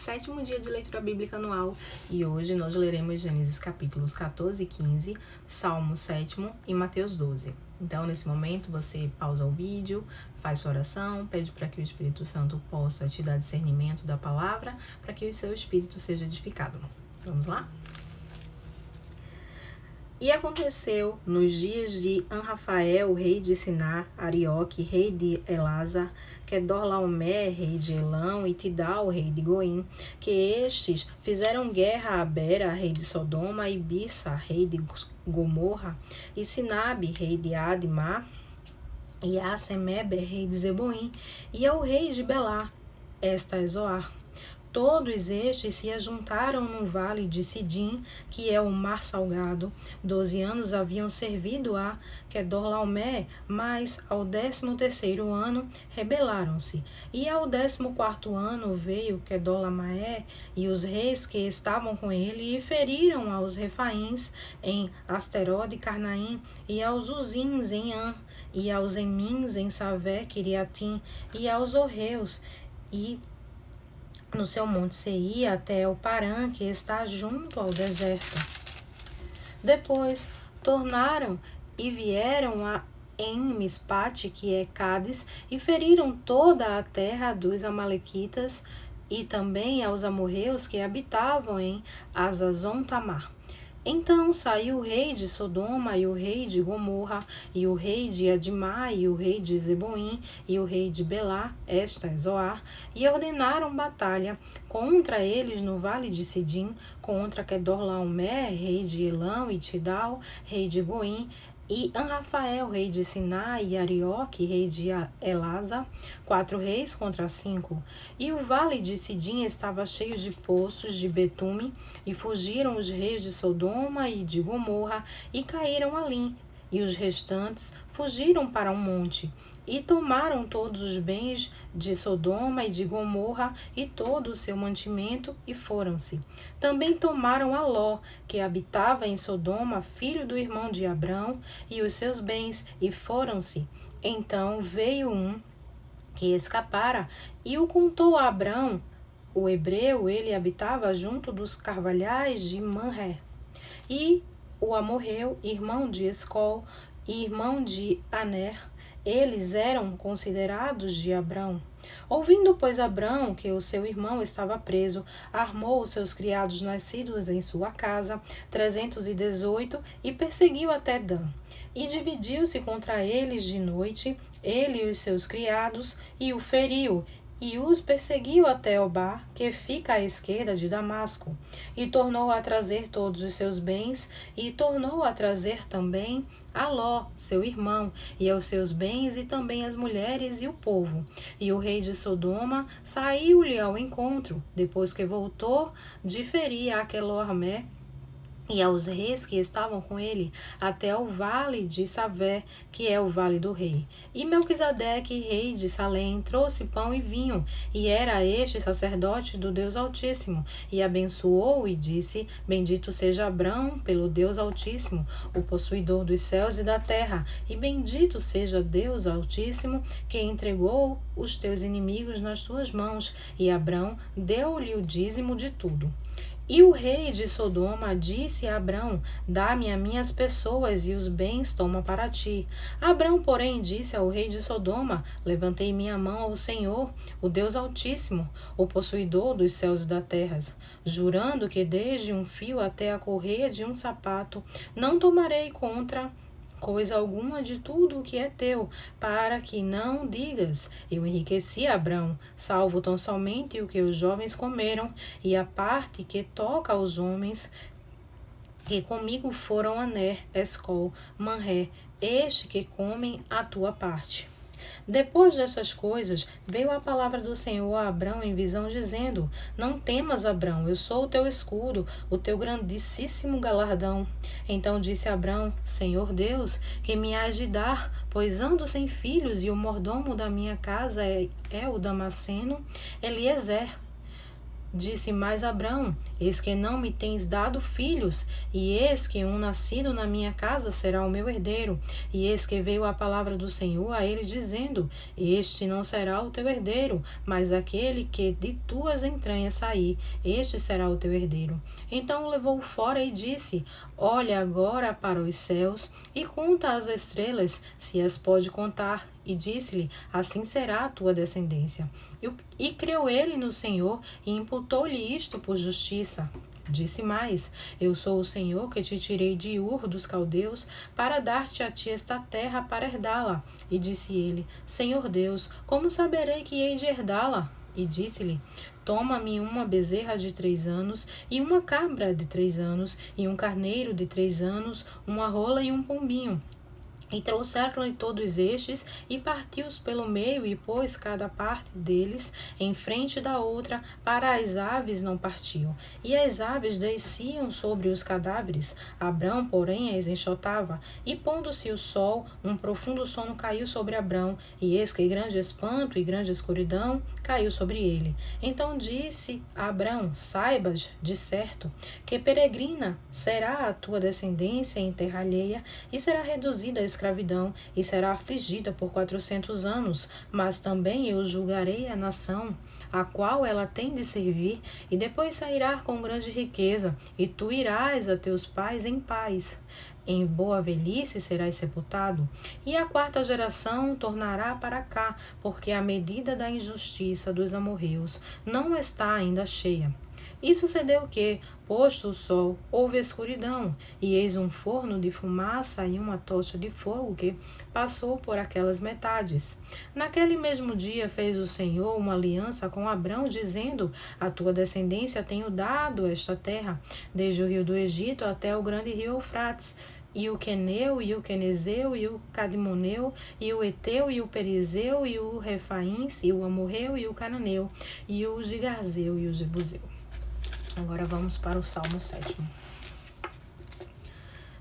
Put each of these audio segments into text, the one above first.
7º dia de leitura bíblica anual e hoje nós leremos Gênesis capítulos 14 e 15, Salmo 7º e Mateus 12. Então, nesse momento, você pausa o vídeo, faz sua oração, pede para que o Espírito Santo possa te dar discernimento da palavra, para que o seu espírito seja edificado. Vamos lá? E aconteceu nos dias de Anrafael, rei de Sinar, Arioque, rei de Elazar, Quedorlaomer, rei de Elão, e Tidal, rei de Goim, que estes fizeram guerra a Bera, rei de Sodoma, e Birsa, rei de Gomorra, e Sinabe, rei de Admá, e a Semeber, rei de Zeboim, e ao rei de Belá, esta é Zoar. Todos estes se ajuntaram no vale de Sidim, que é o mar salgado. 12 anos haviam servido a Quedorlaomer, mas ao 13º ano rebelaram-se. E ao 14º ano veio Quedorlaomer e os reis que estavam com ele e feriram aos Refaíns em Asterode e Carnaim, e aos Uzins em An, e aos Emins em Savé, Quiriatim, e aos Orreus, e no seu monte Seir até o Parã, que está junto ao deserto. Depois tornaram e vieram a Mispate, que é Cádiz, e feriram toda a terra dos amalequitas e também aos amorreus que habitavam em Azazon-Tamar. Então saiu o rei de Sodoma e o rei de Gomorra e o rei de Admá e o rei de Zeboim e o rei de Belá, esta é Zoar, e ordenaram batalha contra eles no vale de Sidim, contra Quedorlaomer, rei de Elão, e Tidal, rei de Goim, e Anrafael, rei de Siná, e Arioque, rei de Elazar, 4 reis contra 5. E o vale de Sidim estava cheio de poços de betume, e fugiram os reis de Sodoma e de Gomorra, e caíram ali. E os restantes fugiram para um monte, e tomaram todos os bens de Sodoma e de Gomorra e todo o seu mantimento, e foram-se. Também tomaram a Ló, que habitava em Sodoma, filho do irmão de Abrão, e os seus bens, e foram-se. Então veio um que escapara, e o contou a Abrão, o hebreu. Ele habitava junto dos carvalhais de Manré. E o amorreu, irmão de Escol, e irmão de Aner, eles eram considerados de Abrão. Ouvindo, pois, Abrão que o seu irmão estava preso, armou os seus criados nascidos em sua casa, 318, e perseguiu até Dan. E dividiu-se contra eles de noite, ele e os seus criados, e o feriu, e os perseguiu até Obá, que fica à esquerda de Damasco, e tornou a trazer todos os seus bens, e tornou a trazer também a Ló, seu irmão, e aos seus bens, e também as mulheres e o povo. E o rei de Sodoma saiu-lhe ao encontro, depois que voltou de ferir a Quedorlaomer e aos reis que estavam com ele, até o vale de Savé, que é o vale do rei. E Melquisedeque, rei de Salém, trouxe pão e vinho, e era este sacerdote do Deus Altíssimo, e abençoou e disse: Bendito seja Abrão pelo Deus Altíssimo, o possuidor dos céus e da terra, e bendito seja Deus Altíssimo, que entregou os teus inimigos nas tuas mãos. E Abrão deu-lhe o dízimo de tudo. E o rei de Sodoma disse a Abrão: Dá-me a minhas pessoas e os bens toma para ti. Abrão, porém, disse ao rei de Sodoma: Levantei minha mão ao Senhor, o Deus Altíssimo, o possuidor dos céus e da terra, jurando que desde um fio até a correia de um sapato não tomarei contra coisa alguma de tudo o que é teu, para que não digas: eu enriqueci Abrão, salvo tão somente o que os jovens comeram, e a parte que toca aos homens, que comigo foram Aner, Escol, Manré, este que comem a tua parte. Depois dessas coisas, veio a palavra do Senhor a Abrão em visão, dizendo: Não temas, Abrão, eu sou o teu escudo, o teu grandíssimo galardão. Então disse Abrão: Senhor Deus, que me hás de dar, pois ando sem filhos, e o mordomo da minha casa é o Damasceno, Eliezer. Disse mais Abrão: eis que não me tens dado filhos, e eis que um nascido na minha casa será o meu herdeiro. E eis que veio a palavra do Senhor a ele, dizendo: este não será o teu herdeiro, mas aquele que de tuas entranhas sair, este será o teu herdeiro. Então o levou fora e disse: olha agora para os céus e conta as estrelas, se as pode contar. E disse-lhe: assim será a tua descendência. E creu ele no Senhor, e imputou-lhe isto por justiça. Disse mais: eu sou o Senhor que te tirei de Ur dos caldeus, para dar-te a ti esta terra para herdá-la. E disse ele: Senhor Deus, como saberei que hei de herdá-la? E disse-lhe: toma-me uma bezerra de 3 anos, e uma cabra de 3 anos, e um carneiro de 3 anos, uma rola e um pombinho. E trouxeram-lhe todos estes, e partiu-os pelo meio, e pôs cada parte deles em frente da outra, para as aves não partiam. E as aves desciam sobre os cadáveres. Abrão, porém, as enxotava. E pondo-se o sol, um profundo sono caiu sobre Abrão, e eis que grande espanto e grande escuridão caiu sobre ele. Então disse a Abrão: saibas, de certo, que peregrina será a tua descendência em terra alheia, e será reduzida a escravidão, e será afligida por 400 anos, mas também eu julgarei a nação, a qual ela tem de servir, e depois sairá com grande riqueza, e tu irás a teus pais em paz. Em boa velhice serás sepultado, e a 4ª geração tornará para cá, porque a medida da injustiça dos amorreus não está ainda cheia. E sucedeu que, posto o sol, houve escuridão, e eis um forno de fumaça e uma tocha de fogo que passou por aquelas metades. Naquele mesmo dia fez o Senhor uma aliança com Abrão, dizendo: a tua descendência tenho dado esta terra, desde o rio do Egito até o grande rio Eufrates, e o Queneu, e o Quenezeu, e o Cadimoneu, e o Eteu, e o Perizeu, e o Refaíns, e o Amorreu, e o Cananeu, e o Gigarzeu, e o Jebuseu. Agora vamos para o Salmo 7º.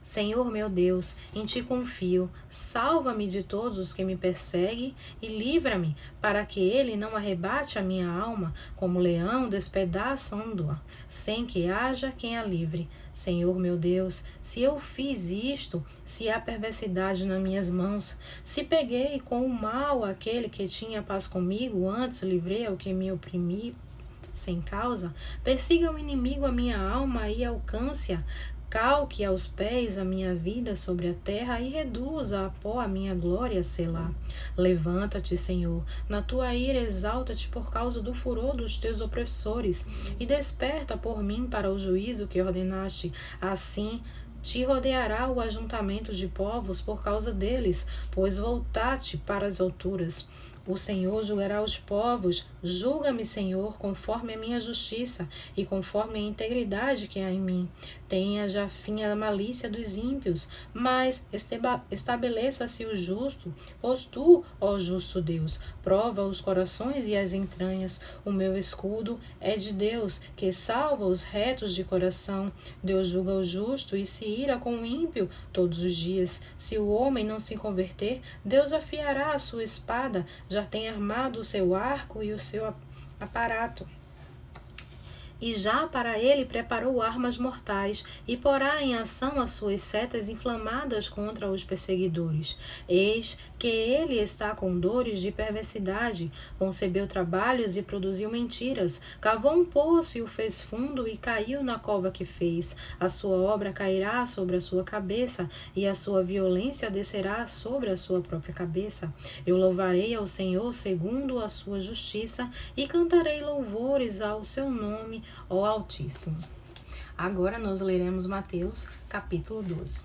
Senhor meu Deus, em ti confio, salva-me de todos os que me perseguem e livra-me, para que ele não arrebate a minha alma, como leão despedaçando-a, sem que haja quem a livre. Senhor meu Deus, se eu fiz isto, se há perversidade nas minhas mãos, se peguei com o mal aquele que tinha paz comigo, antes livrei ao que me oprimia sem causa, persiga o inimigo a minha alma e alcance-a, calque aos pés a minha vida sobre a terra e reduza a pó a minha glória, selá. Levanta-te, Senhor, na tua ira exalta-te por causa do furor dos teus opressores, e desperta por mim para o juízo que ordenaste. Assim te rodeará o ajuntamento de povos por causa deles, pois volta-te para as alturas. O Senhor julgará os povos. Julga-me, Senhor, conforme a minha justiça e conforme a integridade que há em mim. Tenha já fim a malícia dos ímpios, mas estabeleça-se o justo, pois tu, ó justo Deus, prova os corações e as entranhas. O meu escudo é de Deus, que salva os retos de coração. Deus julga o justo e se ira com o ímpio todos os dias. Se o homem não se converter, Deus afiará a sua espada, já tem armado o seu arco e o seu aparato. E já para ele preparou armas mortais, e porá em ação as suas setas inflamadas contra os perseguidores. Eis que ele está com dores de perversidade, concebeu trabalhos e produziu mentiras, cavou um poço e o fez fundo, e caiu na cova que fez. A sua obra cairá sobre a sua cabeça, e a sua violência descerá sobre a sua própria cabeça. Eu louvarei ao Senhor segundo a sua justiça, e cantarei louvores ao seu nome, ó Altíssimo. Agora nós leremos Mateus, capítulo 12.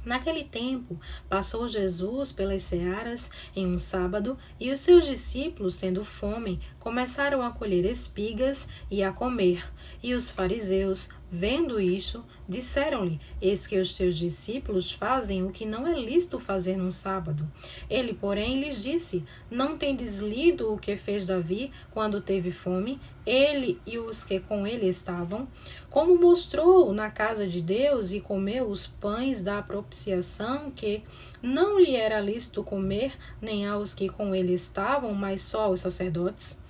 Naquele tempo, passou Jesus pelas searas em um sábado, e os seus discípulos, tendo fome, começaram a colher espigas e a comer. E os fariseus, vendo isto, disseram-lhe: eis que os teus discípulos fazem o que não é lícito fazer num sábado. Ele, porém, lhes disse: não tendes lido o que fez Davi quando teve fome, ele e os que com ele estavam, como mostrou na casa de Deus e comeu os pães da propiciação, que não lhe era lícito comer, nem aos que com ele estavam, mas só aos sacerdotes?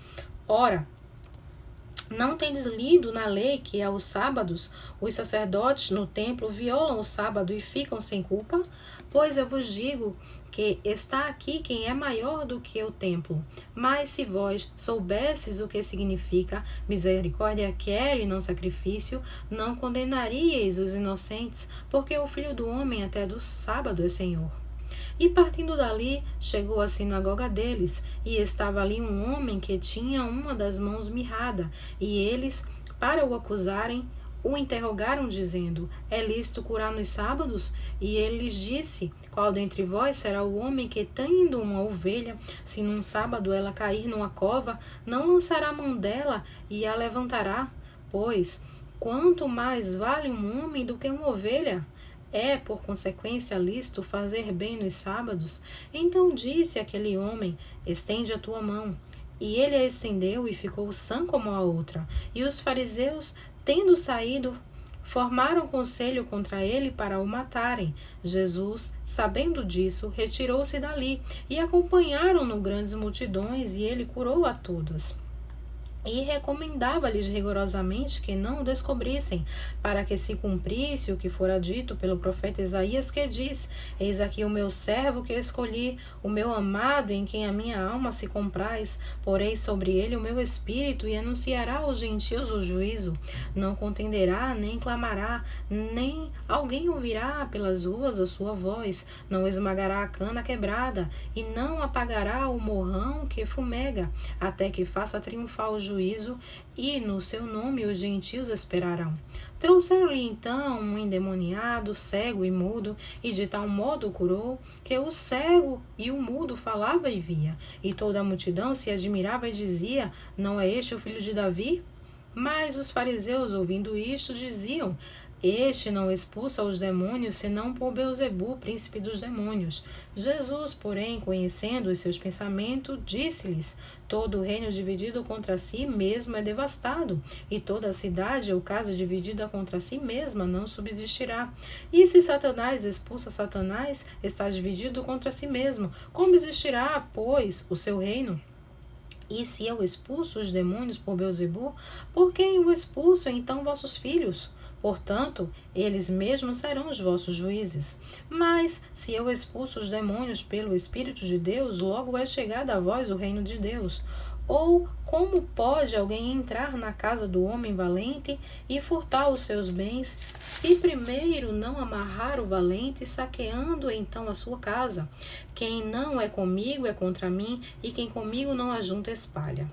Ora, Não tendes lido na lei que aos sábados os sacerdotes no templo violam o sábado e ficam sem culpa? Pois eu vos digo que está aqui quem é maior do que o templo. Mas se vós soubesses o que significa misericórdia quero e não sacrifício, não condenaríeis os inocentes, porque o Filho do Homem até do sábado é Senhor. E partindo dali, chegou à sinagoga deles, e estava ali um homem que tinha uma das mãos mirrada, e eles, para o acusarem, o interrogaram, dizendo: É lícito curar nos sábados? E ele lhes disse: Qual dentre vós será o homem que, tendo uma ovelha, se num sábado ela cair numa cova, não lançará a mão dela e a levantará? Pois, quanto mais vale um homem do que uma ovelha? É, por consequência, lícito fazer bem nos sábados? Então disse aquele homem: Estende a tua mão. E ele a estendeu e ficou sã como a outra. E os fariseus, tendo saído, formaram conselho contra ele para o matarem. Jesus, sabendo disso, retirou-se dali, e acompanharam-no grandes multidões, e ele curou a todas. E recomendava-lhes rigorosamente que não o descobrissem, para que se cumprisse o que fora dito pelo profeta Isaías, que diz: Eis aqui o meu servo que escolhi, o meu amado, em quem a minha alma se compraz. Porei sobre ele o meu espírito, e anunciará aos gentios o juízo. Não contenderá, nem clamará, nem alguém ouvirá pelas ruas a sua voz. Não esmagará a cana quebrada, e não apagará o morrão que fumega, até que faça triunfar o juízo, e no seu nome os gentios esperarão. Trouxeram-lhe então um endemoniado, cego e mudo, e de tal modo o curou, que o cego e o mudo falava e via. E toda a multidão se admirava e dizia: Não é este o filho de Davi? Mas os fariseus, ouvindo isto, diziam: Este não expulsa os demônios, senão por Beelzebu, príncipe dos demônios. Jesus, porém, conhecendo os seus pensamentos, disse-lhes: Todo reino dividido contra si mesmo é devastado, e toda a cidade ou casa dividida contra si mesma não subsistirá. E se Satanás expulsa Satanás, está dividido contra si mesmo. Como existirá, pois, o seu reino? E se eu expulso os demônios por Beelzebu, por quem o expulso então vossos filhos? Portanto, eles mesmos serão os vossos juízes. Mas, se eu expulso os demônios pelo Espírito de Deus, logo é chegado a vós o reino de Deus. Ou como pode alguém entrar na casa do homem valente e furtar os seus bens, se primeiro não amarrar o valente, saqueando então a sua casa? Quem não é comigo é contra mim, e quem comigo não ajunta espalha.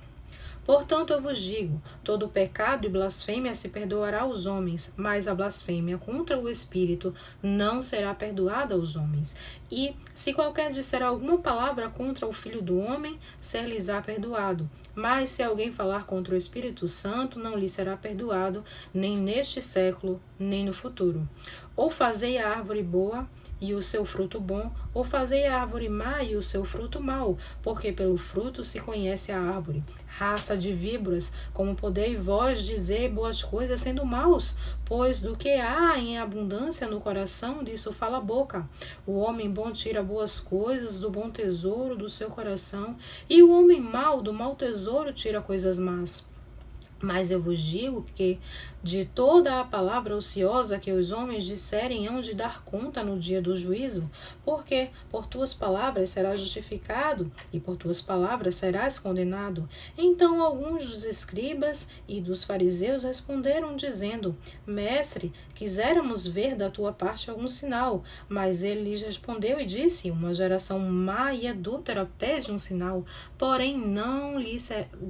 Portanto, eu vos digo: todo pecado e blasfêmia se perdoará aos homens, mas a blasfêmia contra o Espírito não será perdoada aos homens. E, se qualquer disser alguma palavra contra o Filho do Homem, ser-lhes-á perdoado. Mas, se alguém falar contra o Espírito Santo, não lhe será perdoado, nem neste século, nem no futuro. Ou fazei a árvore boa e o seu fruto bom, ou fazei a árvore má e o seu fruto mau, porque pelo fruto se conhece a árvore. Raça de víboras, como podeis vós dizer boas coisas sendo maus? Pois do que há em abundância no coração, disso fala a boca. O homem bom tira boas coisas do bom tesouro do seu coração, e o homem mau do mau tesouro tira coisas más. Mas eu vos digo que de toda a palavra ociosa que os homens disserem hão de dar conta no dia do juízo, porque por tuas palavras serás justificado, e por tuas palavras serás condenado. Então alguns dos escribas e dos fariseus responderam, dizendo: Mestre, quiséramos ver da tua parte algum sinal. Mas ele lhes respondeu e disse: Uma geração má e adúltera pede um sinal, porém não lhe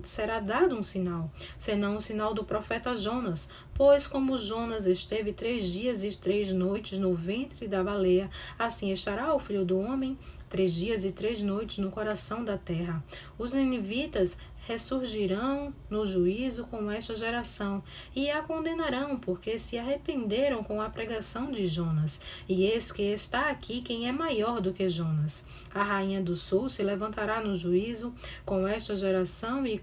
será dado um sinal, senão o sinal do profeta Jonas. Pois como Jonas esteve 3 dias e 3 noites no ventre da baleia, assim estará o Filho do Homem 3 dias e 3 noites no coração da terra. Os ninivitas ressurgirão no juízo com esta geração, e a condenarão, porque se arrependeram com a pregação de Jonas. E eis que está aqui quem é maior do que Jonas. A rainha do sul se levantará no juízo com esta geração e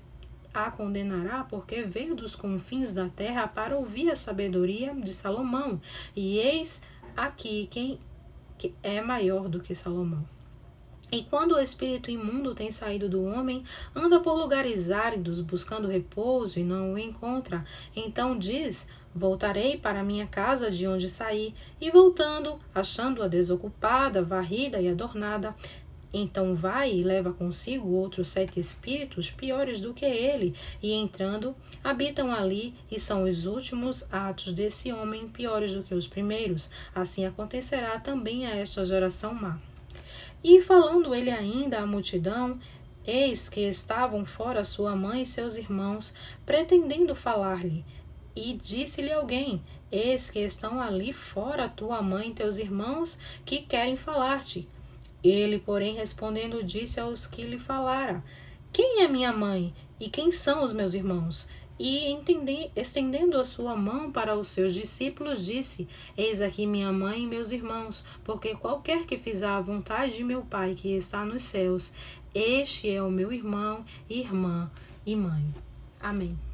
a condenará, porque veio dos confins da terra para ouvir a sabedoria de Salomão. E eis aqui quem é maior do que Salomão. E quando o espírito imundo tem saído do homem, anda por lugares áridos, buscando repouso e não o encontra. Então diz: Voltarei para minha casa de onde saí. E voltando, achando-a desocupada, varrida e adornada, então vai e leva consigo outros 7 espíritos piores do que ele, e entrando, habitam ali, e são os últimos atos desse homem piores do que os primeiros. Assim acontecerá também a esta geração má. E falando ele ainda à multidão, eis que estavam fora sua mãe e seus irmãos, pretendendo falar-lhe. E disse-lhe alguém: Eis que estão ali fora tua mãe e teus irmãos, que querem falar-te. Ele, porém, respondendo, disse aos que lhe falara: Quem é minha mãe e quem são os meus irmãos? E, estendendo a sua mão para os seus discípulos, disse: Eis aqui minha mãe e meus irmãos, porque qualquer que fizer a vontade de meu Pai que está nos céus, este é o meu irmão, irmã e mãe. Amém.